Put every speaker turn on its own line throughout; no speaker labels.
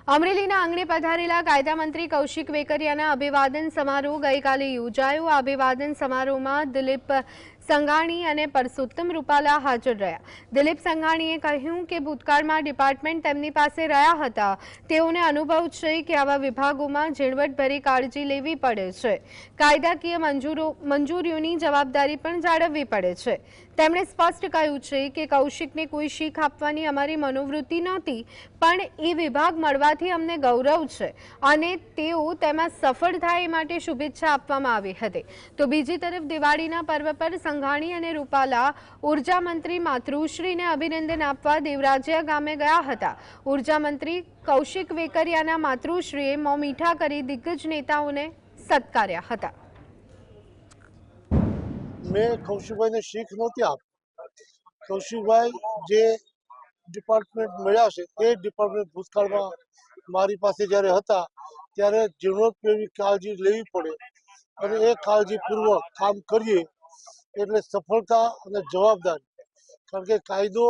અમરેલીના આંગણે પધારેલા કાયદા મંત્રી કૌશિક વેકરિયાના અભિવાદન સમારોહ ગઈકાલે યોજાયો। આ અભિવાદન સમારોહમાં દિલીપ સંઘાણી અને પરસોત્તમ રૂપાલા હાજર રહ્યા। દિલીપ સંઘાણીએ કહ્યું કે ભૂતકાળમાં ડિપાર્ટમેન્ટ તેમની પાસે રહ્યા હતા। તેઓને અનુભવ છે કે આવા વિભાગોમાં ઝીણવટભરી કાળજી લેવી પડે છે। કાયદાકીય મંજૂરીઓની જવાબદારી પણ જાળવવી પડે છે। તેમણે સ્પષ્ટ કહ્યું છે કે કૌશિકને કોઈ શીખ આપવાની અમારી મનોવૃત્તિ નહોતી, પણ એ વિભાગ મળવાથી અમને ગૌરવ છે અને તેઓ તેમાં સફળ થાય એ માટે શુભેચ્છા આપવામાં આવી હતી। તો બીજી તરફ દિવાળીના પર્વ પર સંઘાણી અને રૂપાલા ઉર્જા મંત્રી માતૃશ્રીને અભિનંદન આપવા દેવરાજિયા ગામે ગયા હતા। ઉર્જા મંત્રી કૌશિક વેકરિયાના માતૃશ્રીએ મોં મીઠા કરી દિગ્ગજ નેતાઓને સત્કાર્યા હતા।
મેં કૌશિકભાઈને શીખ નહોતી આપી। કૌશિકભાઈ જે ડિપાર્ટમેન્ટ મળ્યા છે એ ડિપાર્ટમેન્ટ ભૂતકાળમાં મારી પાસે જ્યારે હતા ત્યારે જીર્ણોપયોગી કાળજી લેવી પડે અને એ કાળજીપૂર્વક કામ કરીએ એટલે સફળતા અને જવાબદારી, કારણ કે કાયદો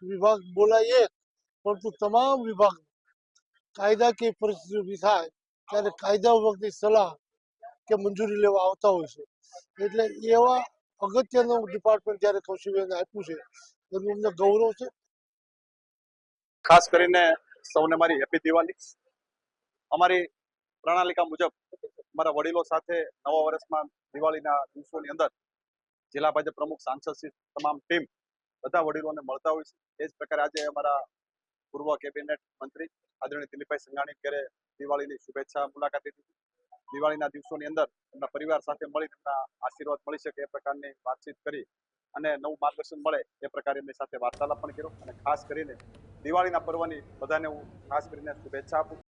વિભાગ બોલાય એક, પરંતુ તમામ વિભાગ કાયદાકીય પરિસ્થિતિ ઊભી થાય ત્યારે કાયદા વિભાગની સલાહ કે મંજૂરી લેવા આવતા હોય છે। એટલે એવા અગત્યનું ડિપાર્ટમેન્ટ જ્યારે કૌશિકભાઈને આપ્યું છે એનું અમને ગૌરવ છે।
ખાસ કરીને સૌને મારી હેપી દિવાળી। અમારી પ્રણાલિકા મુજબ અમારા વડીલો સાથે નવા વર્ષમાં દિવાળીના દિવસોની અંદર જિલ્લા ભાજપ પ્રમુખ, સાંસદ તમામ ટીમ બધા વડીલોને મળતા હોય છે। એ જ પ્રકારે આજે અમારા પૂર્વ કેબિનેટ મંત્રી આદરણીય દિલીપભાઈ સંઘાણી ઘરે દિવાળીની શુભેચ્છા મુલાકાત લીધી। દિવાળીના દિવસોની અંદર એમના પરિવાર સાથે મળી એમના આશીર્વાદ મળી શકે એ પ્રકારની વાતચીત કરી અને નવું માર્ગદર્શન મળે એ પ્રકારે એમની સાથે વાર્તાલાપ પણ કર્યો અને ખાસ કરીને દિવાળીના પર્વની બધાને હું ખાસ કરીને શુભેચ્છા આપું।